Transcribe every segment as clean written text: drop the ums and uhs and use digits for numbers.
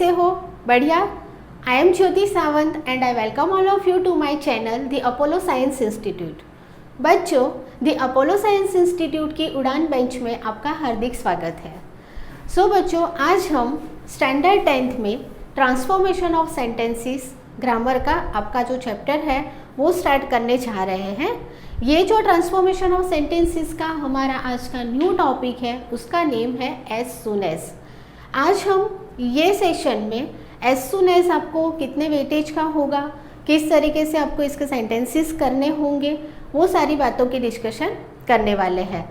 कैसे हो? बढ़िया। I am Jyoti Sawant and I welcome all of you to my channel the Apollo Science Institute. बच्चों, the Apollo Science Institute की उड़ान bench में आपका हार्दिक स्वागत है। बच्चों, आज हम स्टैंडर्ड 10th में ट्रांसफॉर्मेशन ऑफ सेंटेंसेस ग्रामर का आपका जो चैप्टर है वो स्टार्ट करने जा रहे हैं। ये जो ट्रांसफॉर्मेशन ऑफ सेंटेंसेस का हमारा आज का न्यू टॉपिक है उसका नेम है एज सून एज। आज हम ये सेशन में एज सून एज आपको कितने वेटेज का होगा, किस तरीके से आपको इसके सेंटेंसेस करने होंगे, वो सारी बातों की डिस्कशन करने वाले हैं।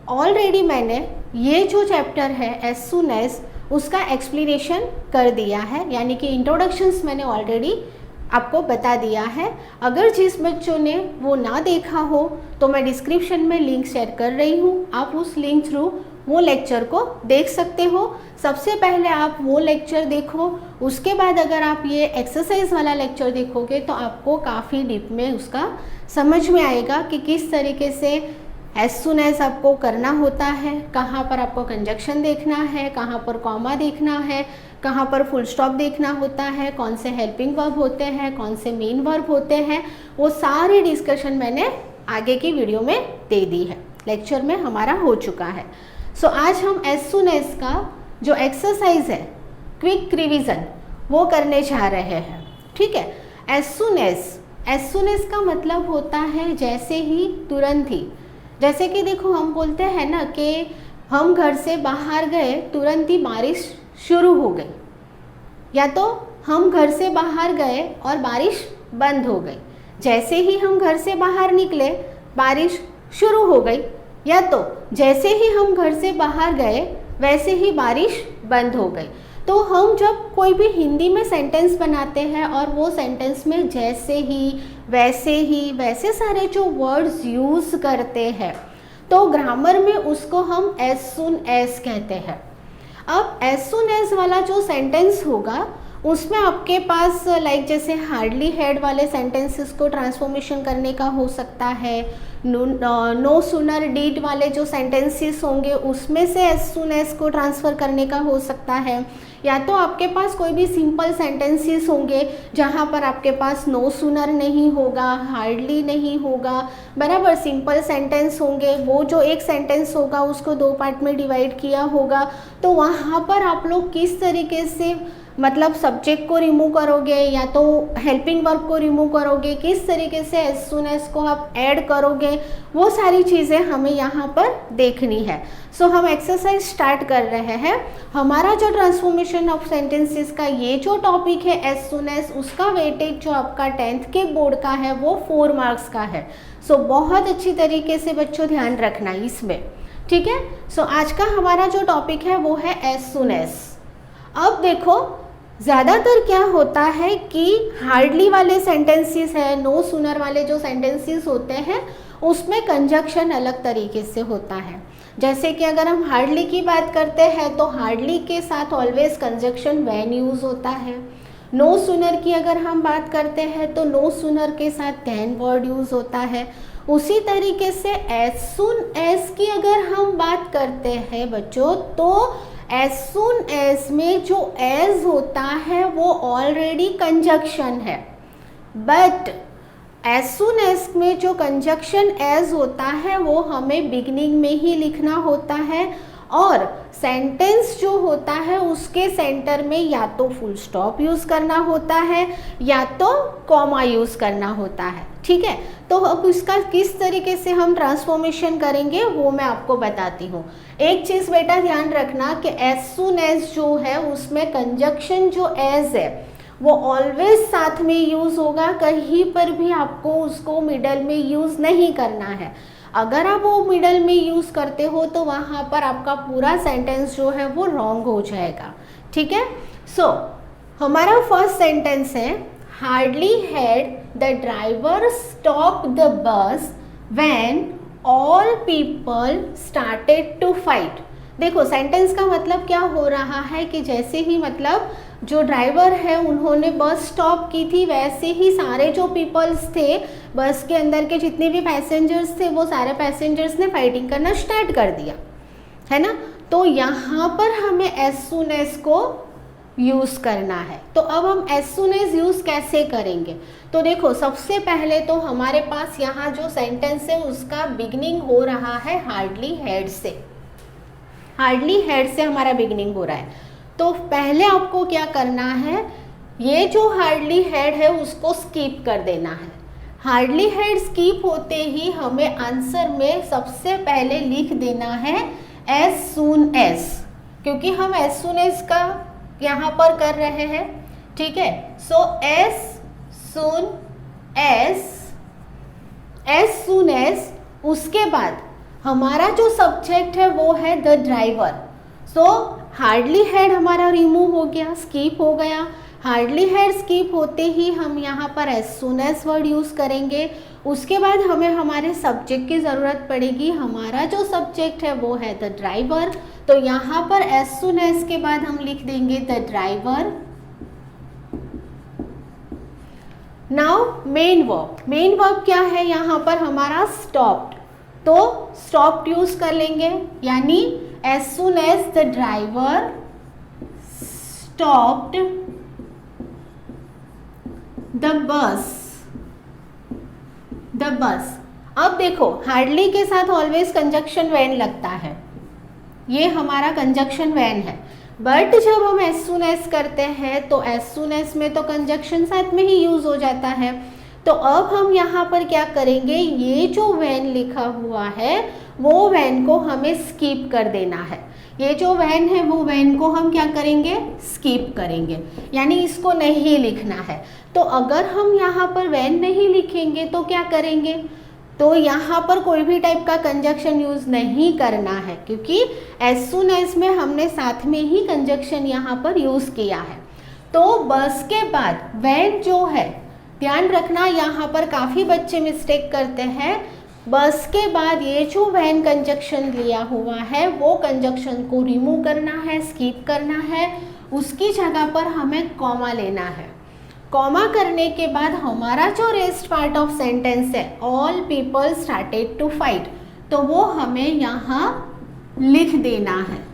ऑलरेडी मैंने ये जो चैप्टर है एज सून एज उसका एक्सप्लेनेशन कर दिया है, यानी कि इंट्रोडक्शंस मैंने ऑलरेडी आपको बता दिया है। अगर जिस बच्चों ने वो ना देखा हो तो मैं डिस्क्रिप्शन में लिंक शेयर कर रही हूँ, आप उस लिंक थ्रू वो लेक्चर को देख सकते हो। सबसे पहले आप वो लेक्चर देखो, उसके बाद अगर आप ये एक्सरसाइज वाला लेक्चर देखोगे तो आपको काफ़ी डीप में उसका समझ में आएगा कि किस तरीके से एज सून एज आपको करना होता है, कहाँ पर आपको कंजक्शन देखना है, कहाँ पर कॉमा देखना है, कहाँ पर फुल स्टॉप देखना होता है, कौन से हेल्पिंग वर्ब होते हैं, कौन से मेन वर्ब होते हैं, वो सारी डिस्कशन मैंने आगे की वीडियो में दे दी है, लेक्चर में हमारा हो चुका है। आज हम एज सून एज का जो एक्सरसाइज है क्विक रिवीजन वो करने जा रहे हैं। ठीक है, एज सून एज का मतलब होता है जैसे ही, तुरंत ही। जैसे कि देखो, हम बोलते हैं ना कि हम घर से बाहर गए, तुरंत ही बारिश शुरू हो गई, या तो हम घर से बाहर गए और बारिश बंद हो गई। जैसे ही हम घर से बाहर निकले बारिश शुरू हो गई, या तो जैसे ही हम घर से बाहर गए वैसे ही बारिश बंद हो गई। तो हम जब कोई भी हिंदी में सेंटेंस बनाते हैं और वो सेंटेंस में जैसे ही, वैसे सारे जो वर्ड्स यूज़ करते हैं तो ग्रामर में उसको हम एज सून एज कहते हैं। अब एज सून एज वाला जो सेंटेंस होगा उसमें आपके पास जैसे हार्डली हैड वाले सेंटेंसेस को ट्रांसफॉर्मेशन करने का हो सकता है, नो सूनर डिड वाले जो सेंटेंसेस होंगे उसमें से एज सून एज को ट्रांसफ़र करने का हो सकता है, या तो आपके पास कोई भी सिंपल सेंटेंसेस होंगे जहाँ पर आपके पास नो सूनर नहीं होगा, हार्डली नहीं होगा, बराबर सिंपल सेंटेंस होंगे। वो जो एक सेंटेंस होगा उसको दो पार्ट में डिवाइड किया होगा, तो वहाँ पर आप लोग किस तरीके से मतलब सब्जेक्ट को रिमूव करोगे या तो हेल्पिंग वर्ब को रिमूव करोगे, किस तरीके से एज सून एज को आप ऐड करोगे, वो सारी चीज़ें हमें यहाँ पर देखनी है। हम एक्सरसाइज स्टार्ट कर रहे हैं। हमारा जो ट्रांसफॉर्मेशन ऑफ सेंटेंसेस का ये जो टॉपिक है एज सून एज, उसका वेटेज जो आपका 10th के बोर्ड का है वो 4 मार्क्स का है। बहुत अच्छी तरीके से बच्चों ध्यान रखना इसमें, ठीक है। आज का हमारा जो टॉपिक है वो है एज सून एज। अब देखो, ज़्यादातर क्या होता है कि हार्डली वाले सेंटेंसेस है, नो सूनर वाले जो सेंटेंसेस होते हैं उसमें कंजक्शन अलग तरीके से होता है। जैसे कि अगर हम हार्डली की बात करते हैं तो हार्डली के साथ ऑलवेज कंजक्शन व्हेन यूज़ होता है। नो सूनर की अगर हम बात करते हैं तो नो सूनर के साथ कैन वर्ड यूज़ होता है। उसी तरीके से एज सून एज की अगर हम बात करते हैं बच्चों, तो एज सून एज में जो एज होता है वो ऑलरेडी कंजक्शन है, बट एज सून एज में जो कंजक्शन एज होता है वो हमें बिगिनिंग में ही लिखना होता है, और सेंटेंस जो होता है उसके सेंटर में या तो फुल स्टॉप यूज़ करना होता है या तो कॉमा यूज़ करना होता है। ठीक है, तो अब इसका किस तरीके से हम ट्रांसफॉर्मेशन करेंगे वो मैं आपको बताती हूँ। एक चीज़ बेटा ध्यान रखना कि एज सून एज जो है उसमें कंजक्शन जो एज है वो ऑलवेज साथ में यूज़ होगा, कहीं पर भी आपको उसको मिडल में यूज़ नहीं करना है। अगर आप वो मिडल में यूज़ करते हो तो वहाँ पर आपका पूरा सेंटेंस जो है वो रॉन्ग हो जाएगा। ठीक है, हमारा फर्स्ट सेंटेंस है, hardly had the driver stop the bus when all people started to fight. देखो, सेंटेंस का मतलब क्या हो रहा है कि जैसे ही मतलब जो ड्राइवर है उन्होंने बस स्टॉप की थी, वैसे ही सारे जो पीपल्स थे, बस के अंदर के जितने भी पैसेंजर्स थे, वो सारे पैसेंजर्स ने फाइटिंग करना स्टार्ट कर दिया, है ना। तो यहाँ पर हमें एज सून एज को यूज़ करना है। तो अब हम एज सून एज यूज़ कैसे करेंगे? तो देखो, सबसे पहले तो हमारे पास यहाँ जो सेंटेंस है उसका बिगनिंग हो रहा है हार्डली हैड से। हार्डली हैड से हमारा बिगनिंग हो रहा है। तो पहले आपको क्या करना है, ये जो हार्डली हैड है उसको स्किप कर देना है। हार्डली हैड स्किप होते ही हमें आंसर में सबसे पहले लिख देना है एज सून एज, क्योंकि हम एज सून एज का यहाँ पर कर रहे हैं, ठीक है। सो एज सून एज, उसके बाद हमारा जो सब्जेक्ट है वो है the driver. So hardly had हमारा रिमूव हो गया, स्किप हो गया। हार्डली हैड स्किप होते ही हम यहाँ पर as soon as word use करेंगे। उसके बाद हमें हमारे सब्जेक्ट की ज़रूरत पड़ेगी। हमारा जो सब्जेक्ट है वो है द ड्राइवर। तो यहाँ पर एज सून एज के बाद हम लिख देंगे the driver. Now main verb क्या है यहाँ पर हमारा स्टॉप्ड। तो स्टॉप्ड यूज़ कर लेंगे, यानी as soon as the driver stopped the bus. अब देखो, हार्डली के साथ ऑलवेज कंजक्शन वैन लगता है, ये हमारा कंजक्शन वैन है। बट जब हम एज सून एज करते हैं तो एज सून एज में तो कंजक्शन साथ में ही यूज हो जाता है। तो अब हम यहाँ पर क्या करेंगे, ये जो वैन लिखा हुआ है वो वैन को हमें स्किप कर देना है। ये जो वैन है वो वैन को हम क्या करेंगे, स्किप करेंगे, यानी इसको नहीं लिखना है। तो अगर हम यहाँ पर वैन नहीं लिखेंगे तो क्या करेंगे, तो यहाँ पर कोई भी टाइप का कंजक्शन यूज़ नहीं करना है, क्योंकि एज सून एज में हमने साथ में ही कंजक्शन यहाँ पर यूज़ किया है। तो बस के बाद वैन जो है, ध्यान रखना यहाँ पर काफ़ी बच्चे मिस्टेक करते हैं। बस के बाद ये जो वैन कंजक्शन लिया हुआ है वो कंजक्शन को रिमूव करना है, स्किप करना है। उसकी जगह पर हमें कॉमा लेना है। कॉमा करने के बाद हमारा जो रेस्ट पार्ट ऑफ सेंटेंस है, all people started to fight, तो वो हमें यहाँ लिख देना है।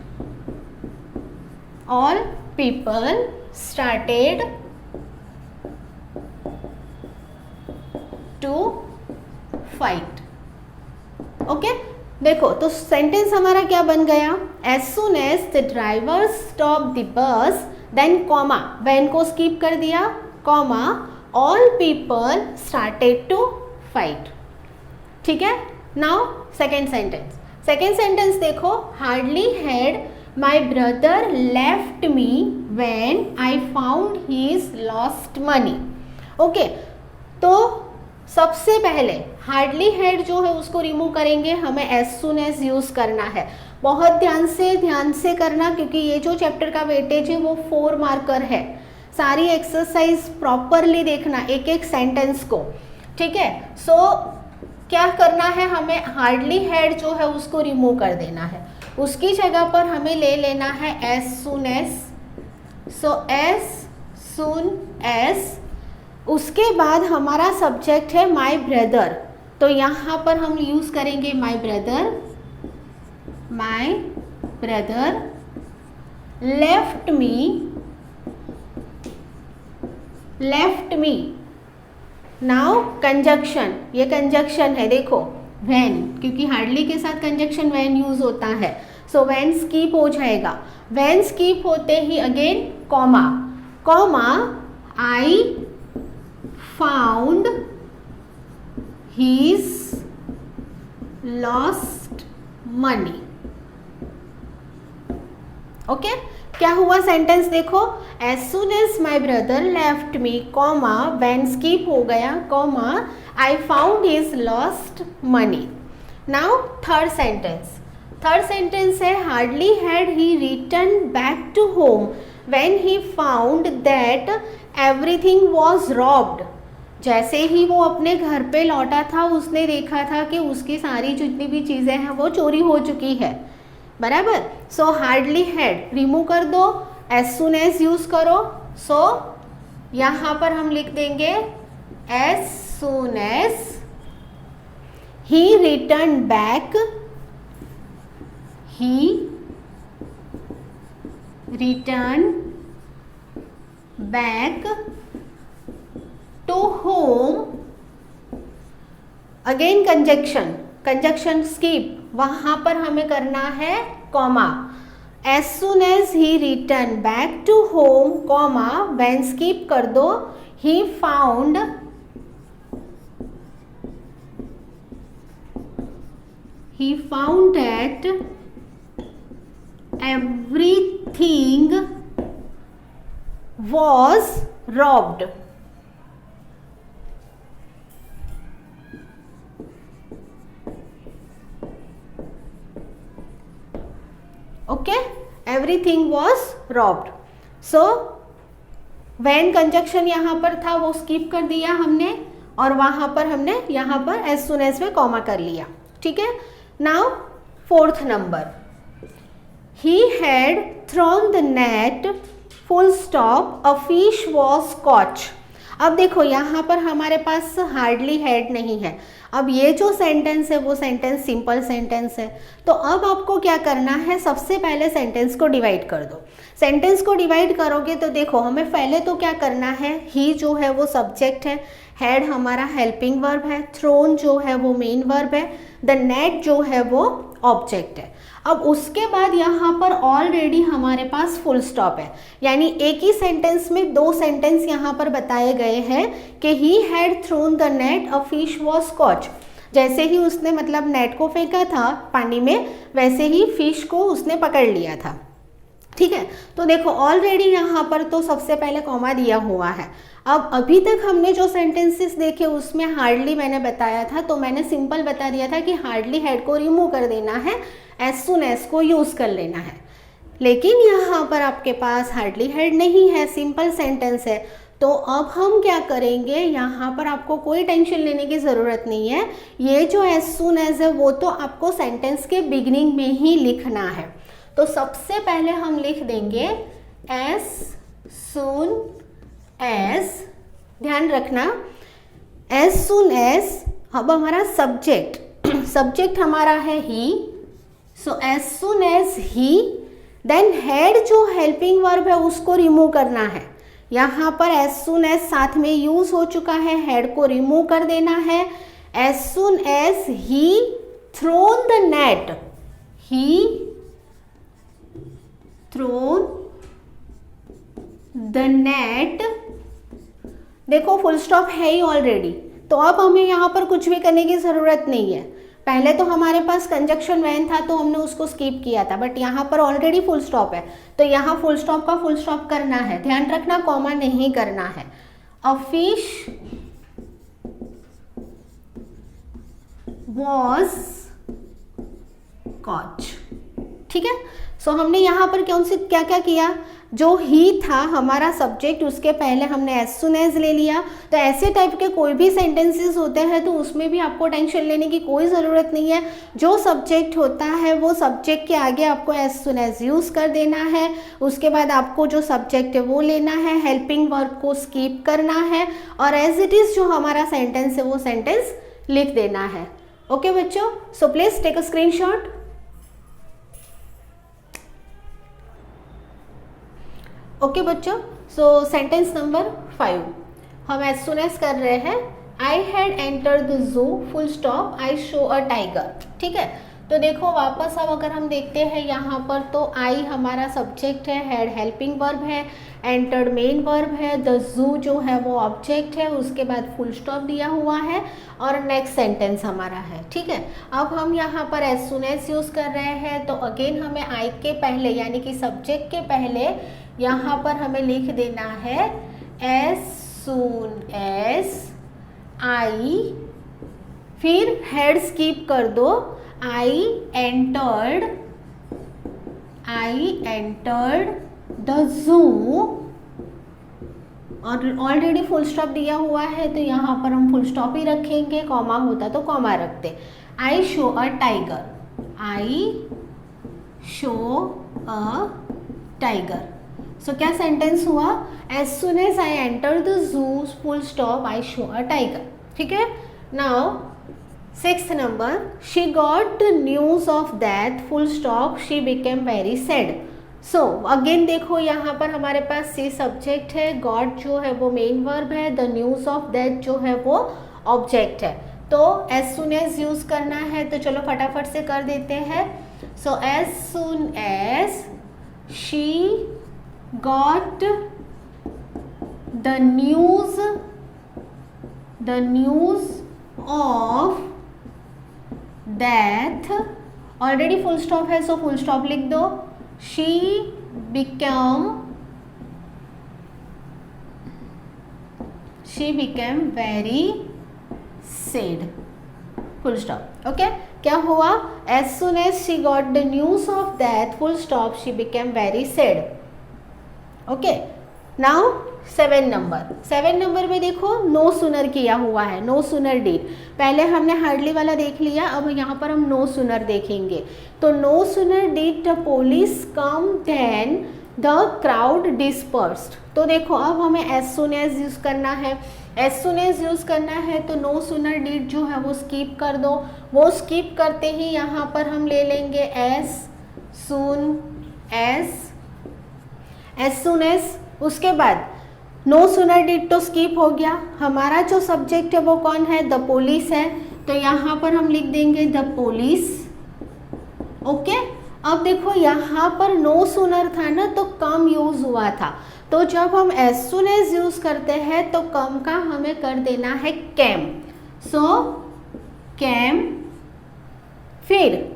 All people started to fight. Okay, देखो तो सेंटेंस हमारा क्या बन गया, as soon as the driver stop the bus, then comma, when को स्किप कर दिया, comma, all people started to fight. ठीक है। नाउ सेकेंड सेंटेंस देखो, hardly had my brother left me when I found his lost money. Okay, तो सबसे पहले hardly had जो है उसको रिमूव करेंगे, हमें एज सून एज यूज़ करना है। बहुत ध्यान से करना, क्योंकि ये जो चैप्टर का वेटेज है वो 4 मार्कर है। सारी एक्सरसाइज प्रॉपरली देखना, एक एक सेंटेंस को, ठीक है। सो क्या करना है, हमें हार्डली हैड जो है उसको रिमूव कर देना है। उसकी जगह पर हमें ले लेना है as soon as. So as soon as, उसके बाद हमारा सब्जेक्ट है माई ब्रदर, तो यहाँ पर हम यूज़ करेंगे माई ब्रदर लेफ्ट मी। नाउ कंजक्शन, ये कंजक्शन है, देखो व्हेन, क्योंकि हार्डली के साथ कंजक्शन व्हेन यूज होता है। सो व्हेन स्किप हो जाएगा। व्हेन स्किप होते ही again comma, I found his lost money. Okay, क्या हुआ सेंटेंस देखो, as soon as my brother left me, comma, when skip हो गया, comma, I found his lost money. Now third sentence है, hardly had he return back to home when he found that everything was robbed. जैसे ही वो अपने घर पे लौटा था, उसने देखा था कि उसकी सारी जितनी भी चीज़ें हैं वो चोरी हो चुकी है, बराबर। सो हार्डली हैड रिमूव कर दो, एज सून एज यूज करो। सो यहाँ पर हम लिख देंगे as soon as he return back, back to home, again conjunction skip, वहां पर हमें करना है comma, as soon as he returned back to home, comma, when skip कर दो, he found that everything was robbed. Okay, everything was robbed. So when conjunction यहाँ पर था वो स्किप कर दिया हमने, और वहां पर हमने यहाँ पर as soon as में कॉमा कर लिया, ठीक है। Now fourth number, he had thrown the net, full stop, a fish was caught. अब देखो यहाँ पर हमारे पास हार्डली हैड नहीं है। अब ये जो सेंटेंस है वो सेंटेंस सिंपल सेंटेंस है, तो अब आपको क्या करना है, सबसे पहले सेंटेंस को डिवाइड कर दो। सेंटेंस को डिवाइड करोगे तो देखो हमें पहले तो क्या करना है, ही जो है वो सब्जेक्ट है, हैड हमारा हेल्पिंग वर्ब है, थ्रोन जो है वो मेन वर्ब है, द नेट जो है वो ऑब्जेक्ट है। अब उसके बाद यहाँ पर ऑलरेडी हमारे पास फुल स्टॉप है, यानी एक ही सेंटेंस में दो सेंटेंस यहाँ पर बताए गए हैं कि he had thrown the net, a fish was caught. जैसे ही उसने मतलब नेट को फेंका था पानी में, वैसे ही फिश को उसने पकड़ लिया था, ठीक है। तो देखो ऑलरेडी यहाँ पर तो सबसे पहले कॉमा दिया हुआ है। अब अभी तक हमने जो सेंटेंसेस देखे उसमें हार्डली मैंने बताया था, तो मैंने सिंपल बता दिया था कि हार्डली हेड को रिमूव कर देना है, एज सुन एज को यूज़ कर लेना है। लेकिन यहाँ पर आपके पास हार्डली हेड नहीं है, सिंपल सेंटेंस है, तो अब हम क्या करेंगे, यहाँ पर आपको कोई टेंशन लेने की ज़रूरत नहीं है। ये जो एज सुन एज है वो तो आपको सेंटेंस के बिगिनिंग में ही लिखना है। तो सबसे पहले हम लिख देंगे एज सुन एज, ध्यान रखना एज सुन एज। अब हमारा सब्जेक्ट हमारा है ही, so as soon as he, then had जो हेल्पिंग वर्ब है उसको रिमूव करना है। यहाँ पर एज सुन एज साथ में यूज हो चुका है, हेड को रिमूव कर देना है। As soon as he thrown the net, he thrown the net, देखो फुल स्टॉप है ही ऑलरेडी, तो अब हमें यहाँ पर कुछ भी करने की ज़रूरत नहीं है। पहले तो हमारे पास कंजक्शन वैन था तो हमने उसको स्किप किया था, बट यहाँ पर ऑलरेडी फुल स्टॉप है, तो यहाँ फुल स्टॉप का फुल स्टॉप करना है। ध्यान रखना कॉमा नहीं करना है। अ फिश वॉज कॉट, ठीक है। सो हमने यहाँ पर क्या क्या किया, जो ही था हमारा सब्जेक्ट, उसके पहले हमने एज सुन एज ले लिया। तो ऐसे टाइप के कोई भी सेंटेंसेस होते हैं तो उसमें भी आपको टेंशन लेने की कोई ज़रूरत नहीं है। जो सब्जेक्ट होता है वो सब्जेक्ट के आगे आपको एज सुन एज यूज़ कर देना है। उसके बाद आपको जो सब्जेक्ट है वो लेना है, हेल्पिंग वर्ब को स्किप करना है, और एज इट इज़ जो हमारा सेंटेंस है वो सेंटेंस लिख देना है। ओके बच्चों, so please take a screenshot. Okay बच्चों, सो सेंटेंस नंबर 5 हम एज सुन एज कर रहे हैं। I had enter the zoo full stop, I saw a tiger, ठीक है। तो देखो वापस अब अगर हम देखते हैं यहाँ पर, तो आई हमारा सब्जेक्ट है, हैड हेल्पिंग वर्ब है, एंटर्ड मेन वर्ब है, द जू जो है वो ऑब्जेक्ट है, उसके बाद फुल स्टॉप दिया हुआ है और नेक्स्ट सेंटेंस हमारा है, ठीक है। अब हम यहाँ पर एज सुन एज यूज़ कर रहे हैं, तो अगेन हमें आई के पहले यानी कि सब्जेक्ट के पहले यहाँ पर हमें लिख देना है एज सुन एज आई, फिर हेड स्किप कर दो, आई एंटर्ड द जू, और ऑलरेडी फुल स्टॉप दिया हुआ है तो यहाँ पर हम फुल स्टॉप ही रखेंगे, कॉमा होता तो कॉमा रखते। I saw a tiger, I saw a tiger. So क्या सेंटेंस हुआ, as soon as I enter the zoo full stop I saw a tiger, ठीक है। Now 6th number, she got the news of death full stop she became very sad. So again देखो यहाँ पर हमारे पास सी subject है, got जो है वो मेन वर्ब है, द न्यूज़ ऑफ दैट जो है वो ऑब्जेक्ट है। तो एज सुन एज यूज करना है, तो चलो फटाफट से कर देते हैं। So as soon as she got the news of death, already full stop है सो फुल स्टॉप लिख दो। she became very sad, full stop। Okay, क्या हुआ? as soon as she got the news of death, full stop, she became very sad। Okay, now 7 number में देखो no sooner किया हुआ है, नो सुनर डिड। पहले हमने हार्डली वाला देख लिया, अब यहाँ पर हम नो सुनर देखेंगे। तो no sooner did the police come then the crowd dispersed. तो देखो अब हमें एज सुन एज यूज करना है, एज सुन एज यूज करना है, तो नो सुनर डिड जो है वो स्किप कर दो। वो स्किप करते ही यहाँ पर हम ले लेंगे एज सुन एज। उसके बाद नो सुनर डिड तो स्किप हो गया, हमारा जो सब्जेक्ट है वो कौन है? द पुलिस है, तो यहाँ पर हम लिख देंगे द पुलिस। ओके, अब देखो यहाँ पर नो सुनर था ना, तो कम यूज हुआ था, तो जब हम एज सुन एज यूज करते हैं तो कम का हमें कर देना है कैम। सो कैम, फिर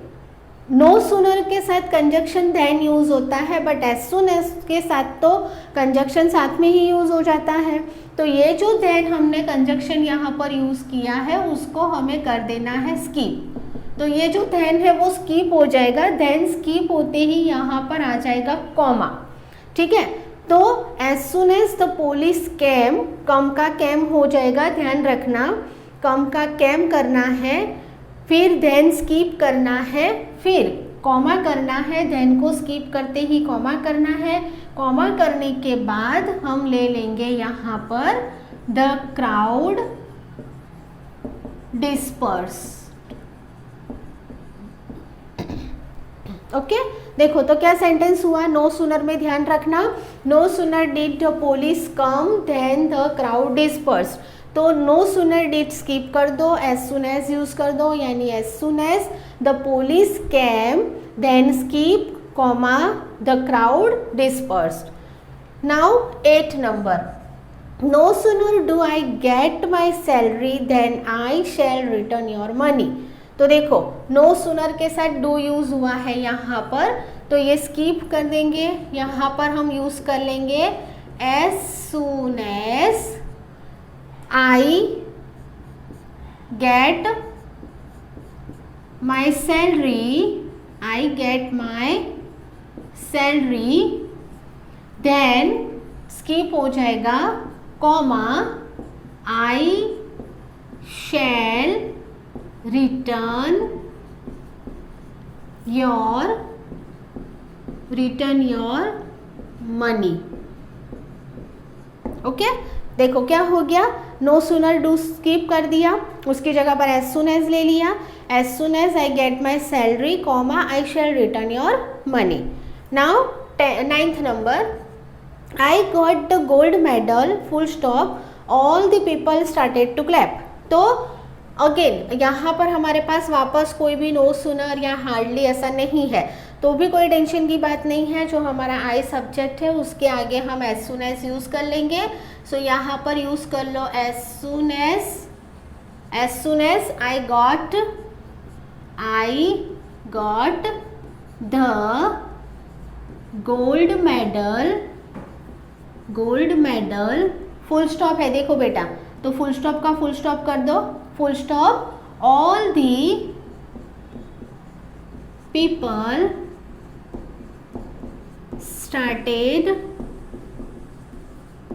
नो सुनर के साथ कंजक्शन देन यूज होता है, बट एज सुन एज के साथ तो कंजक्शन साथ में ही यूज हो जाता है। तो ये जो देन हमने कंजक्शन यहाँ पर यूज किया है उसको हमें कर देना है स्किप। तो ये जो देन है वो स्किप हो जाएगा, देन स्किप होते ही यहाँ पर आ जाएगा कॉमा। ठीक है, तो as soon as the police came, come का कैम हो जाएगा, ध्यान रखना, कम का कैम करना है, फिर देन स्किप करना है, फिर कॉमा करना है, देन को स्किप करते ही कॉमा करना है। कॉमा करने के बाद हम ले लेंगे यहाँ पर द क्राउड डिस्पर्स। ओके, देखो तो क्या सेंटेंस हुआ? नो सुनर में ध्यान रखना, no sooner did the police come then the crowd disperse. तो नो सुनर डिड स्किप कर दो, एज सुन एज यूज कर दो, यानी as soon as the police came then skip comma the crowd dispersed. Now 8 number, no sooner do I get my salary then I shall return your money. तो देखो no sooner के साथ do use हुआ है यहाँ पर, तो ये स्किप कर देंगे, यहाँ पर हम यूज कर लेंगे as soon as I get my salary, then skip हो जाएगा comma I shall return your money. Okay, देखो क्या हो गया, नो सुनर डू स्किप कर दिया, उसकी जगह पर एज सुन एज ले लिया, as soon as I get my salary comma I shall return your money. Now 9th number, I got the gold medal full stop all the people started to clap. तो again यहाँ पर हमारे पास वापस कोई भी no sooner या hardly ऐसा नहीं है, तो भी कोई टेंशन की बात नहीं है। जो हमारा आई सब्जेक्ट है उसके आगे हम एज सुन एज यूज कर लेंगे। सो यहाँ पर यूज कर लो as soon as I got the gold medal full stop है, देखो बेटा, तो फुल स्टॉप का फुल स्टॉप कर दो, full stop all the people started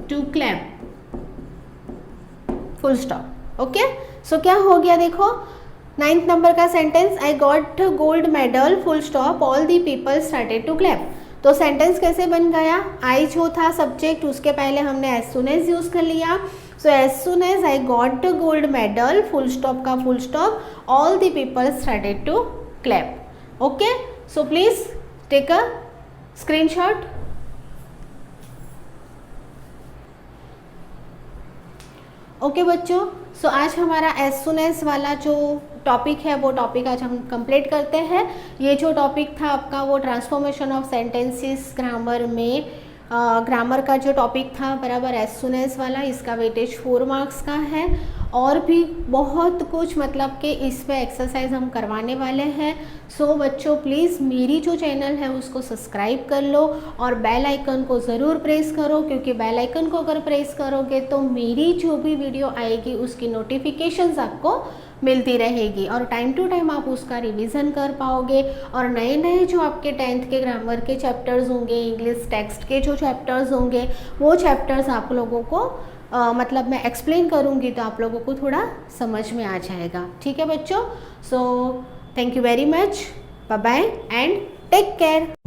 to clap, full stop. Okay, so क्या हो गया, देखो 9th नंबर का sentence, I got gold medal full stop all the people started to clap. तो sentence कैसे बन गया, आई जो था सब्जेक्ट उसके पहले हमने एज सुन एज यूज कर लिया। So as soon as I got the gold medal full stop का full stop all the people started to clap. Okay, so please take a screenshot. Okay बच्चों, सो आज हमारा एज सुन एज वाला जो topic है वो टॉपिक आज हम कंप्लीट करते हैं। ये जो टॉपिक था आपका वो ट्रांसफॉर्मेशन ऑफ सेंटेंसेस ग्रामर में ग्रामर का जो टॉपिक था बराबर एज सुन एज वाला, इसका वेटेज 4 मार्क्स का है। और भी बहुत कुछ मतलब कि इस पे एक्सरसाइज हम करवाने वाले हैं। सो बच्चों प्लीज़ मेरी जो चैनल है उसको सब्सक्राइब कर लो और बेल आइकन को ज़रूर प्रेस करो, क्योंकि बेल आइकन को अगर प्रेस करोगे तो मेरी जो भी वीडियो आएगी उसकी नोटिफिकेशंस आपको मिलती रहेगी और टाइम टू टाइम आप उसका रिवीजन कर पाओगे। और नए नए जो आपके 10th के ग्रामर के चैप्टर्स होंगे, इंग्लिश टेक्स्ट के जो चैप्टर्स होंगे, वो चैप्टर्स आप लोगों को मतलब मैं एक्सप्लेन करूँगी तो आप लोगों को थोड़ा समझ में आ जाएगा। ठीक है बच्चों, so thank you very much, bye bye and take care.